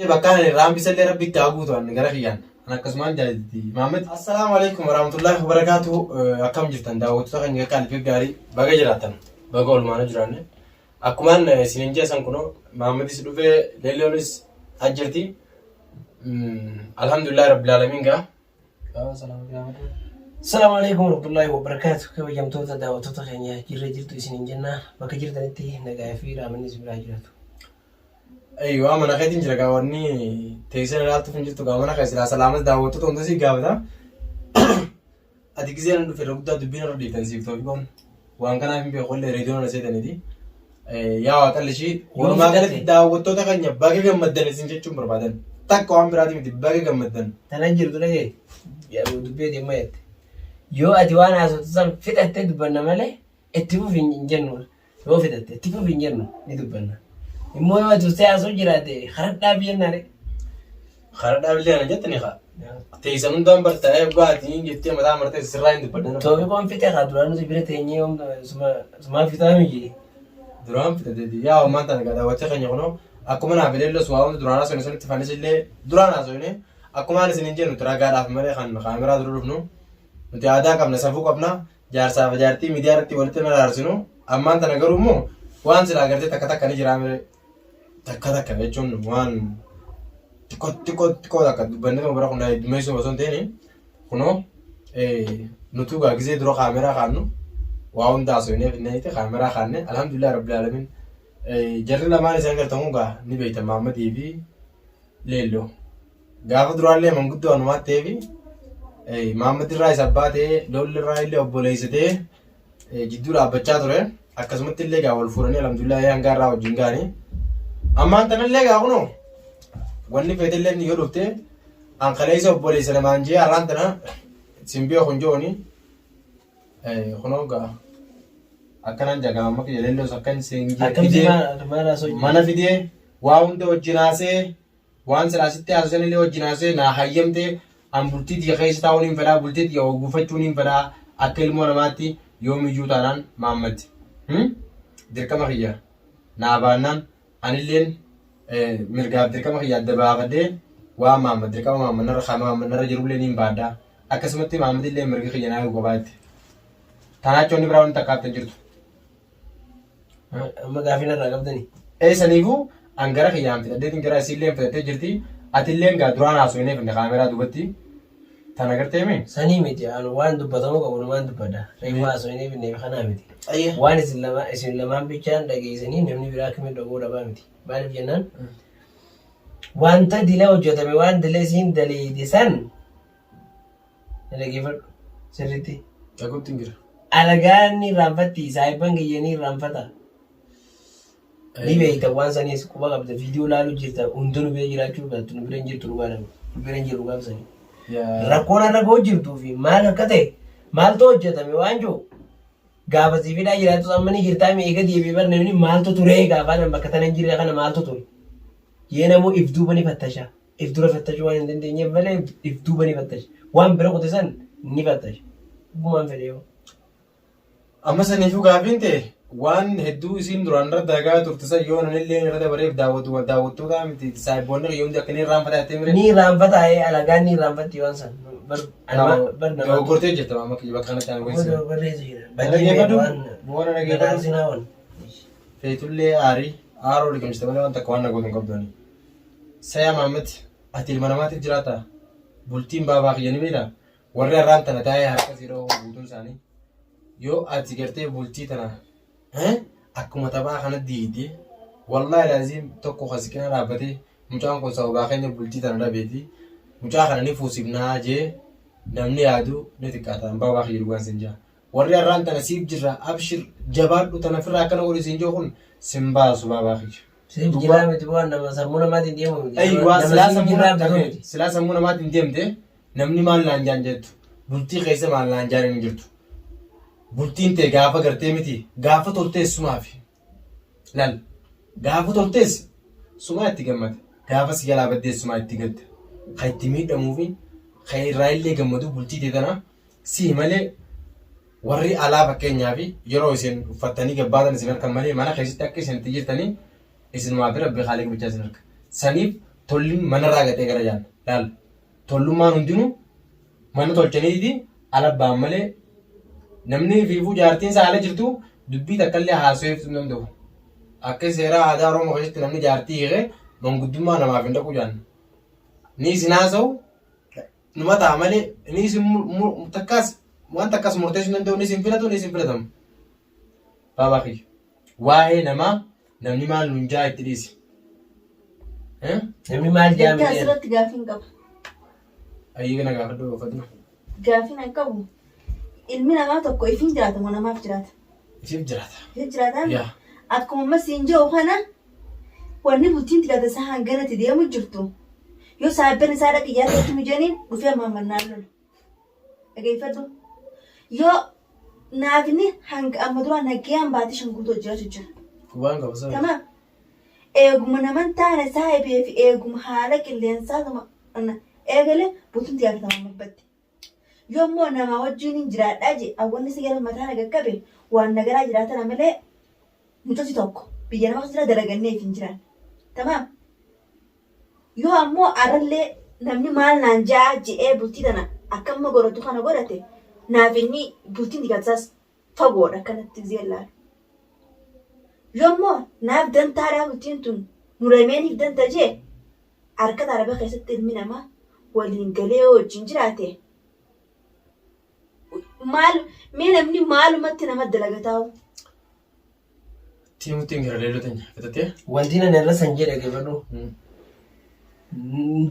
bakka raambi sallee rabbi taaguutu an gara kiyyaan an akkasumaan jaalatti Muhammad. Assalaamu alaikum warahmatullahi wabarakatuh. Akkam jirtan daawwattoota keenya qalbii gaarii baga jiraatan baga olmaana jiraanne akkumaan isinin jeesan kunoo Muhammadis dhufee leelloonis ajjirti. Alhamdulillah rabbil alamin gaa. السلام عليكم ورحمة الله وبركاته. كيف جمتوا دعوتوا خينيا جرت سنين جنة بك جرت نتي نجاي في رامن نسبة جرتوا. أيوة أنا خدين جرا قواني تيسير رات في جرتوا قوانا خيسلا سلامة دعوتوا تونتسي قاودا. أديك زين في الركضة دبينا ردي تنسيب توبيكم وان كان في بيقول لي ريدون نسيت ندي. يا وقت شيء وما قلت دعوتوا تكني باقي كم مدن سنجت شو بربادن. تك قام برادي مدي باقي كم مدن. تناجر تلاقي يا دبي دي ميت. yoo ati waan haasoftusan fidhattee dubbanna malee itti fufi hin jennu yoo fidhatte itti fufi hin jennu ni dubbanna immoo yoo ati ustee haasoo jiraate haradhaa biyyannare haradhaa biyyana jettani haa teessan hundaan bartaa'ee baatii jettee mataa martee sirraa hin dubbanna toobi koon fixee haa duraan nuti bira teenyee sumaa fitaa miyye duraan fidhateeti yaa homaan tana gadaa wacce keenya kunoo akkuma naaf leellos waa hundi duraan haasoo sanitti fannis illee duraan haasoo akkuma ani isin jennu tiragaadhaaf malee kan kaameraa dura dhufnu nuti aadaa qabna safuu qabna jaarsaaf jaartii miidiyaa irratti walitti maraarsinu ammaan tana garuu immoo waan silaa agartee takka ni jiraame takka jechuun waan xiqqoo takka dubbannee kan bira kun dumeessuu osoo hin ta'in kunoo nutu gisee dura kaameraa kaannu waa hunda haasofnee finneeti kaameraa kaanne alhamdulillah rabbil alamin jarri lamaan isaan gartamu gaa ni beektan Muhammadii fi Leelloo gaafa duraallee manguddoo anumaa ta'eefi Muhammad irraa isa baatee lolli irraa illee obboleessitee jidduu dhaabbachaa ture akkasumatti illee gaa wal fuudhanii alhamdulillah hanga irraa wajjin gaanii ammaan tana illee gaa kunoo wanni feete illee yoo dhufte ankaleessa obboleessa namaan jee har'aan tana simbiyo kun jooni kunoo gaa akkanan jagaa amma kiyya leelloos akkan fidee mana fidee waa hunda wajjin haasee waan silaasitti haasoo illee wajjin haasee naa hayyamtee an bultii diya keessa taa'uun hin fedhaa bultii diya gufachuun hin fedhaa akka ilmoo namaatti yoomiyyuu taanaan Muhammad dirqama kiyya naa baannaan anilleen mirgaaf dirqama kiyya adda baafadhee waa Muhammad dirqama Muhammad narra jirullee niin baaddaa akkasumatti Muhammad illee mirga kiyya naa gobaatti tanaachoonni biraa wanti takkaatti jirtu. Amma gaafina irraa qabdanii. Saniifuu an gara kiyyaan fidhadheetiin jira isillee fidhattee jirti. Atilleen gaa duraan haasofnee finne kaameraa duubatti tan agartee mee? Sanii miti waan dubbatamu qabu waan dubbadha. Reefu haasofnee finne kanaa miti. Waan isin lamaan bichaan dhageessanii namni biraa akkamiin dhagoo dhabaa miti. Maaliif jennaan wanta dila hojjetame waan dila isiin daleede san dhageeffadhu sirriitti. Dhaguutti hin jira. Alagaan ni raanfatti saayiban kiyyanii ni raanfata. Ni beekta waan saniis quba qabda viidiyoo laaluu jirta hundinuu bira jiraachuu qabdu nu bira hin jirtu dhugaadhaan nu bira hin jiru gaafsanii. Rakkoon irra goo jirtuu fi maal akka ta'e maaltu hojjetame waan jiru gaafa siifidhaa jiraatu amma ni jirtaa eega deebii bar namni maaltu ture gaafaan bakka tana hin jirre kana maaltu ture. Yee namoo if duuba ni fattasha if dura fattashuu waan hin dandeenyeef malee if duuba ni fattasha waan bira qotisan ni fattasha. Gumaan fedhee yoo. Amma saniifuu gaafiin ta'e waan hedduu isiin duraan irra dagaa turtisan yoo nanillee irra dabareef daawwattoota miti saayiboonni yoomti akka inni raanfataa jettee mire. Ni raanfataa alagaan ni raanfatti waan san. Gortee jirta amma kiyya bakka kanatti aan gochisa. Barreessa jira. Bu'oona nageeffatu. Feetullee aaroo liqimsite malee waan takka waan nagootu hin qabdooni. Sayaa Muhammad ati ilma namaatiif jiraata bultiin baabaa kiyya ni beektaa warri har'aan tana taa'ee harka siiroo guutuun isaanii. Yoo ati gartee bultii tana akkuma taphaa kana diidee wallaahi laazim tokko hasikina dhaabbatee mucaan kun sababaa keenya bultii tana dhabeeti mucaa kana ni fuusifnaa jee namni yaadu ni xiqqaata hambaa waa kiyya dhugaan sin jaa warri har'aan tana siif jirra abshir jabaadhu tana firraa akkana godhi sin joo kun sin baasu baabaa kiyya. Siif jiraa miti waan nama sammuu namaatiin deemu miti. Ayiwaa silaa sammuu namaatiin deemte namni maal naan jaan jettu bultii keessa maal naan jaan hin jirtu. Bultiin ta'e gaafa gartee miti gaafa toltees sumaafi lal gaafa toltees sumaa itti gammada gaafa si jalaa baddees sumaa itti gadda kan itti miidhamuufi kan irraa illee gammadu bultii ta'e tana si malee warri alaa fakkeenyaaf yeroo isin uffattanii gabbaatan isin harkan malee mana keessatti akka isin itti jirtanii isin waa bira rabbi khaliq bichaa isin harka saniif tolliin manarraa gatee gara jaan laal tollummaan hundinuu mana tolchaniiti ala ba'an malee namni fiifuu jaartiin isaa ala jirtu dubbii takkaallee haasa'eef hin danda'u. Akka seera aadaa Oromoo keessatti namni jaartii hiikee manguddummaa namaaf hin dhaqu jaan. Ni isin haasa'u numa ta'a malee ni isin takkaas waan takkas murteessuu danda'u ni isin filatu ni isin filatamu. Baabaa kiyya waa'ee namaa namni maal nuun jaa itti dhiisi. Namni maal jaamee Bakka asirratti gaafiin qaba. Ayyee kana gaafadhu Fatima. Gaafiin hin qabu. Ilmi namaa tokko ifiin jiraata moo namaaf jiraata? Ifiif jiraata. Ifiif jiraata? Yaa. Akkuma amma siin jiru kana wanni bultiin tirata isaa hanganatti deemu jirtu. Yoo saayibban isaa dhaqi yaadatti mijaniin dhufee maamannaan lolu. Dhageeffadhu. Yoo naafni hanga amma duraan nagayaan baatii shanguutuu hojjechuu jira. Waan qaba sana. Tamaam. Eeguma naman taane saayibee fi eeguma haala qilleensaa eegalee bultiin tirata mabbatti. Yommuu nama wajjin hin jiraadhaa je awwanni si gara mataa nagaqqabe waan nagaraa jiraatan malee mucoti tokko biyya nama jira dalagannee hin jiran. Tamaam. Yoo ammoo arallee namni maal naan jaa je'ee bultii tana akka amma godhatu kana godhate naaf inni bultiin digatsaas fagoodha akkanatti zeellaan. Yommuu naaf dantaadhaa bultiin tun murameeniif danta jee harka araba keessatti ilmi namaa waliin galee wajjin jiraate. Maal mee namni maalumatti nama dalagataa'u. Tiimuutiin gara leelotanya fitattee. wanti nan irra san jedhe gaafadhu.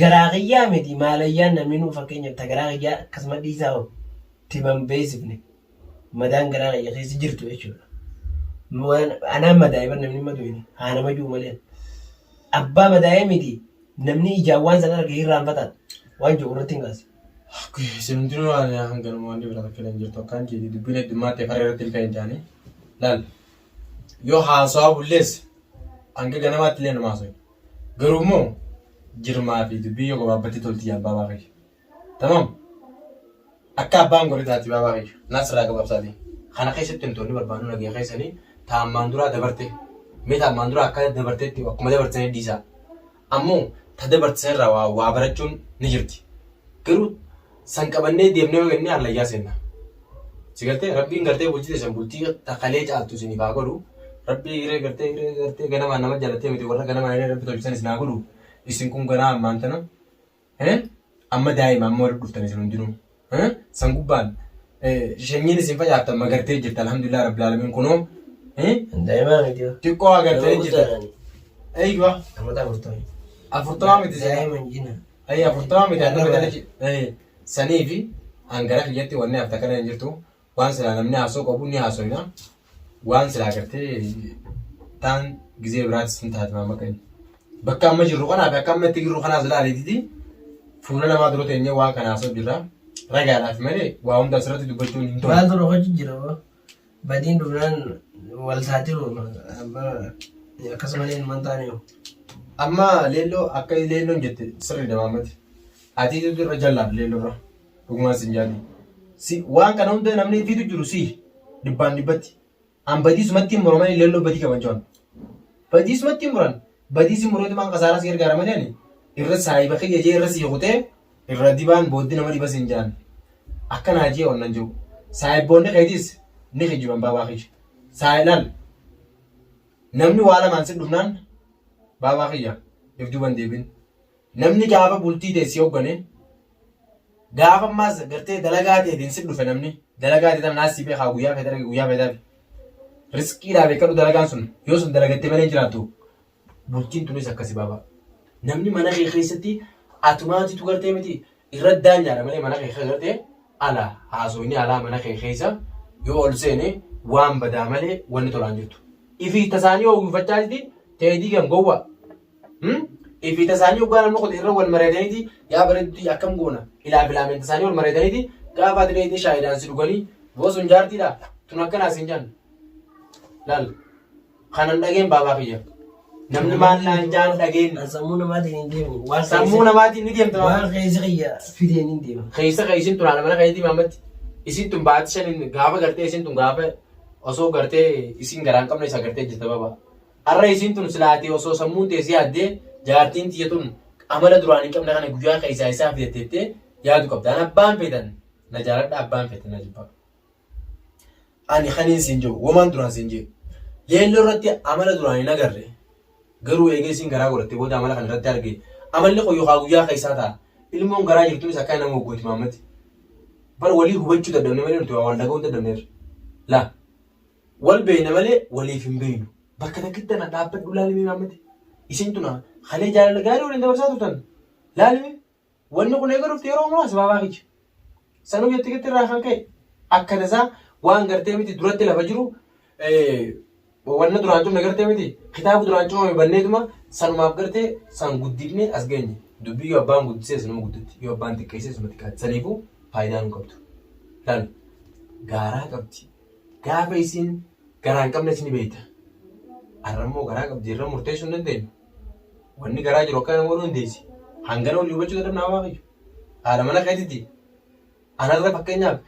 Garaa qiyyaa miti maalayyaan namni nuu fakkeenyaaf ta garaa qiyyaa akkasuma dhiisaa hoo timan beeksifne madaan garaa qiyyaa keessa jirtu jechuudha. Anaan madaa'e namni madu'ini haa nama jiru malee abbaa madaa'e miti namni ijaan waan sana argee irraanfataan waan jiru irratti hin kaase. Isin hundinuu hanganuma waan dibata akka hin jirtu akkaan jedhi dubbiin heddummaatti afaan irratti ilka hin taane laal yoo haasawaa bulleesse hanga ganamaatti illee nama haasawee garuu immoo jirmaa fi dubbii yoo gabaabbatti tolti yaa baabaa kiyya. Tamam akka abbaan godhe taati baabaa kiyya naas irraa gabaabsaati kana keessatti hin tolni barbaadu nagee keessanii taa'ammaan duraa dabarte mee taa'ammaan duraa akka dabarteetti akkuma dabartanii dhiisaa ammoo ta dabartisan irraa waa barachuun ni jirti garuu san qabannee deemnee wagannee hallayyaa seenna. Si galtee rabbiin gartee bulchite san bultii takalee caaltu isiniif haa godhu. Rabbii hiree gartee ganamaan nama jalattee miti warra ganamaan hiree rabbi tolchisan isin haa godhu. Isin kun ganaa ammaan tana. Amma daa'ima amma warri dhuftan isin hundinuu. San gubbaan shanyiin isin facaaftan magartee jirta alhamdulillah rabbil alamin kunoo. Daa'imaa miti. Xiqqoo agartee jirta. Eeyyuwa. Namoota afurtama. Afurtama miti. Daa'iman jina. Afurtama miti. Sanii fi hangara kiyyatti wanni hafta kana hin jirtu waan silaa namni haasoo qabu ni haasoina waan silaa gartee taan gizee biraatis hin taate maama kan bakka amma jirru kanaa fi akka amma itti jirru kanaas ilaaleetiti fuula namaa dura teenyee waan kana haasoo jirra ragaadhaaf malee waa hunda asirratti dubbachuun hin tolu. Maal dura hojii jira badiin duraan wal saatiru akkasuma ilmaan taane Amma leelloo akka leelloon jette sirri damaamati. Ati itu irra jallaan leellorra dhugumaan sin jaali. Si waan kana hunda namni fiitu jiru si dhibbaan dhibbatti. An badiisumatti muramanii leelloo badii qaban jiran. Badiisumatti muran badiisi murooti maan kasaaras gargaaramanii ani irra saayiba kiyya jee irra sii kutee irra dibaan booddee nama dhiba sin jaan. Akkanaa jee onnan jiru. Saayibboonni keetis ni kijiban baabaa kiyya. Saayilaan namni waa lamaan si dhufnaan baabaa kiyya if duban deebin. Namni gaafa bultii teessee hoggane gaafa ammaas gartee dalagaa ta'eetiin si dhufe namni dalagaa ta'eetiin naasii beekaa guyyaa fedha guyyaa fedhaaf riskiidhaa beekadhu dalagaan sun yoo sun dalagattee malee jiraattu bultiin tunis akkasi baaba. Namni mana kee keessatti atumaatitu gartee miti irra daanyaadha malee mana kee keessa gartee ala haasofni alaa mana kee keessa yoo ol seene waan badaa malee wanni tolaan jirtu. Ifi tasaanii oguffachaa jirti ta'ee kan gowwa. Ifi tasaanii ogaan amma qote irra wal mareedaniiti yaa bareedutti akkam goona ilaa filaameen tasaanii wal mareedaniiti gaafa atileetii shaayidaan si dhuganii boosun jaartiidha tun akkanaas hin jaan laal kanan dhageen baabaa kiyya namni maal naan jaan dhageen sammuu namaatiin hin deemu sammuu namaatiin ni deemta waan keessa kiyya fideen hin deema keessa isin tun haala mana keetii maamatti isin tun baati shanin gaafa gartee isin tun gaafa osoo gartee isin garaan qabna isa gartee jirta baba har'a isin tun silaatee osoo sammuun teessee addee jaartiin tiyya tun amala duraan hin qabne kana guyyaa keessaa isaa fidattee yaadu qabda. An abbaan feetan na jaaladha abbaan feetan na jibba. Ani kaniin siin jiru womaan duraan siin jiru. Yeelloo irratti amala duraan hin agarre garuu eegeesiin garaa godhattee booda amala kana irratti arge amalli kun yookaan guyyaa keessaa ta'a. Ilmoon garaa jirtuunis akka nama hoggooti maammati. Bara walii hubachuu dadhabne malee nuti waa wal dhaga'uu dadhabneerra. Laa wal beeyna malee waliif hin beeynu. Bakka takkitti na dhaabbadhu laalimee maammati. Isin tuna halee jaalala gaarii waliin dabarsaa turtan. Laalimee wanni kun eegaluuf yeroo ammaa sababaa kiyya. Sanuu jettee irraa kan ka'e akka tasaa waan gartee miti duratti lafa jiru wanna duraan cufne gartee miti kitaaba duraan cufame banneetuma sanumaaf gartee san guddifnee as geenye. Dubbii yoo abbaan guddisee sinuma guddatti yoo abbaan xiqqeessee sinuma xiqqaatti saniifuu faayidaa nu qabdu. Laal gaaraa qabdi. Gaafa isin garaa hin qabne isin beekta. Arrammoo garaa qabdi irra murteessuu hin dandeenyu. Wanni garaa jiru akka nama godhuu hin deessi. Hangana olii hubachuu dadhabnaa waaqayyo. Haadha mana keetitti. Anarra fakkeenyaaf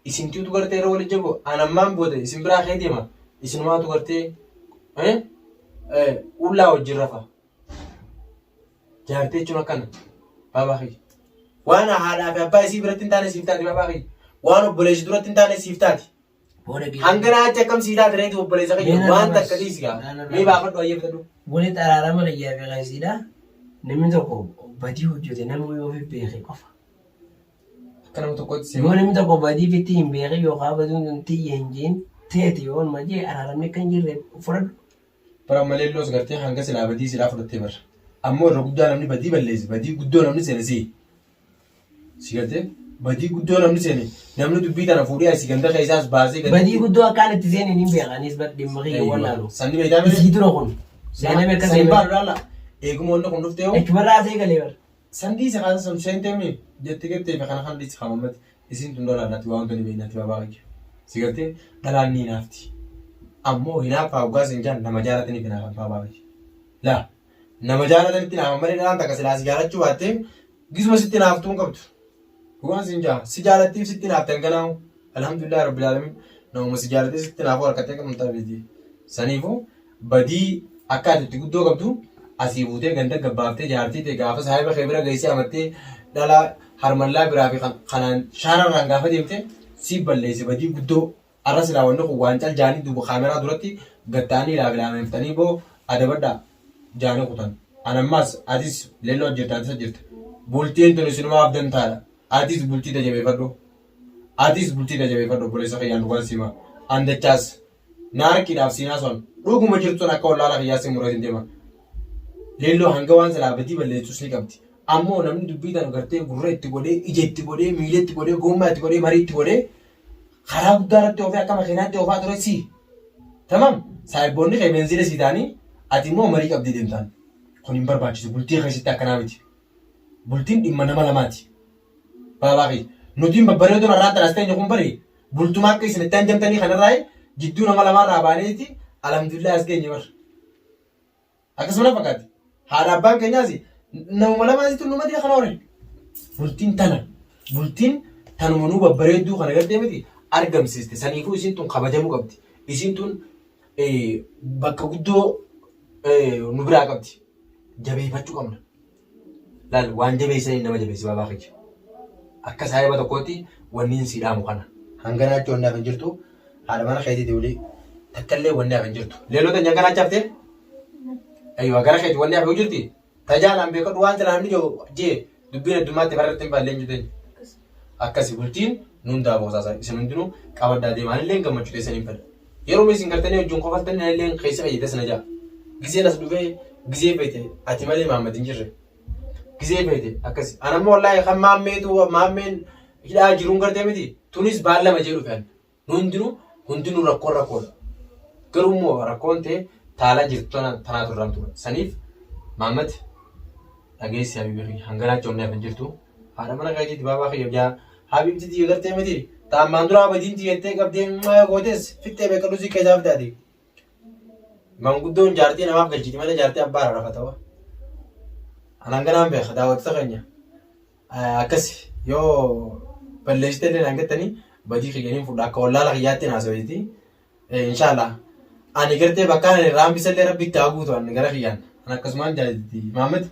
isintiitu gartee yeroo waliin jaboo anammaan booda isin biraa kee deema. Isinumaatu gartee ullaa wajjin rafa. Jaartee jechuun akkana baabaa kiyya. Waan haadhaa fi abbaa isii biratti hin taane siif taati baabaa kiyya. Waan obboleessi duratti hin taane siif taati. Hangana achi akkam sii taate reetu obboleessa kiyya waan takka dhiisi gaa. Mee baafadhu ayyeeffadhu. Wali xaraarama layyaa fi qaysiidha. Namni tokko badii hojjete nama yoo fi beeke qofa. Akka nama tokkotti Yoo namni tokko badii fitti hin beeke yookaan baduun hin xiyye hin jiin teeti yoon majee araaramne kan jirre fudhadhu. bara malee loos gartee hanga silaa badii silaa fudhattee bara. Ammoo irra guddaa namni badii balleessi. Badii guddoo namni seene si gartee badii guddoo namni seene namni dubbii tana fuudhee asii ganda keessaas baasee badii guddoo akkaan itti seeneen hin beekanis dhimma kiyya wallaalu. Sanni beektaa miti. Isii dura kun. Seename akka seenee baalu laala. Eeguma wanta kun dhuftee hoo. Ekibarraa asee galee bara. Sandi isa kaasa sun seentee mi jettee gartee kana kan dhiisi hamamatti isin tun dola natti waan gadi beeknatti baabaa kiyya. Si gartee dhalaan ni naafti. Ammoo hinaafaa ugaas hin jaan nama jaalataniif hinaafan baabaa kiyya. Laa nama jaalatanitti naafan malee dhalaan takka silaa si jaalachuu baattee gisuma sitti naaftuu hin qabdu. Waan sin jaa si jaalattiif sitti naaftan kanaamu alhamdulillah rabbil alamin namuma si jaalatee sitti naafuu harkattee kan hundaa beekti. Saniifuu badii akka ati itti guddoo qabdu asii buutee ganda gabbaaftee jaartii ta'e gaafa saahiba kee bira geessee amattee dhalaa harmallaa biraa fi kanaan shaararraan gaafa deemte si balleesse badii guddoo arra silaa wanni kun waan cal jaanii duuba kaameraa duratti gatta'anii ilaameeffatanii boo adabadhaa jaanii kutan. Anammaas atis leelloo jirta atis jirta. Bultiin tun isinumaa abdan taadha. Atis bultii tajabeeffadhu. Atis bultii tajabeeffadhu obboleessa fayyaan dhugaan siima. Andachaas naarkiidhaaf siinaa son dhuguma jirtu sun akka wallaala fayyaasii muratiin deema. Leelloo hanga waan silaa badii balleessuus ni qabdi. Ammoo namni dubbii tana gartee gurra itti godhee, ija itti godhee, miila itti godhee, gommaa itti godhee, marii itti godhee karaa guddaa irratti oofee akka makiinaatti oofaa ture si. Tamam saayiboonni kee beenzila sii ta'anii ati immoo marii qabdii deemtaan. Kun hin barbaachisu bultii keessatti akkanaa miti. Bultiin dhimma nama lamaati. Baabaa kee nutiin babbareedoon irraa tanas ta'e kun bari bultumaa akka isin itti hanjamtanii kanarraa jidduu nama lamaarraa baaneeti alhamdulillah as geenye bara. Akkasuma fakkaatti. Haadha abbaan keenyaas nama lamaasitti numati kana hore. Bultiin tanuma nuu babbareedduu kana gartee miti argamsiiste. Saniifuu isin tun kabajamuu qabdi. Isin tun bakka guddoo nu biraa qabdi. Jabeeffachuu qabna. Laal waan jabeessanii nama jabeessi baabaa keenya. Akka saayiba tokkootti wanni hin siidhaamu kana. Hanganaatti wanni hafe jirtu haadha mana keetiiti walii takkaallee wanni hafe jirtu. Leellota nyaanganaachi haftee? Ayyoo gara keeti wanni hafe jirti? Tajaajilaan beekadhu waan jala namni jee dubbiin addummaatti barreeffamte hin baallee hin jirteen. Akkasi bultiin nuun daaboosaa isin hundinuu qabaddaa deemaan illee gammachuu teessanii fedha. Yeroo isin gartanii wajjin qofaltanii illee keessa fayyadee sana jaa. Gizeen as dhufee gizee feete ati malee maammad hin jirre. Gizee feete akkasi. Anammoo wallaahi kan maammeen hidhaa jiruun gartee miti. Tunis baallama jee dhufeen. Hundinuu rakkoodha. Garuu immoo rakkoon ta'e taalaa jirtu tanaatu irraan ture. Saniif maammad dhageessi habibii hanganaatti onnee hafan jirtu. Haadha mana keetiitti baabaa kiyyaa habibti tiyya gartee miti. Taammaan duraa badiin tiyyattee qabdee gootes fixxee beekaluu si keessaa fitaati. Manguddoon jaartii namaaf galchiti malee jaartii abbaa rafa ta'u. Ananganaan beeka daawwattoota keenya. Akkasi yoo balleessitee illee hangattanii badii kiyyaniin fuudha akka wallaala kiyyaatti naasawiti. Inshaallah ani gartee bakka ani raambisallee rabbi itti haa guutu ani gara kiyyaan. Akkasumaan jaalatti Maammad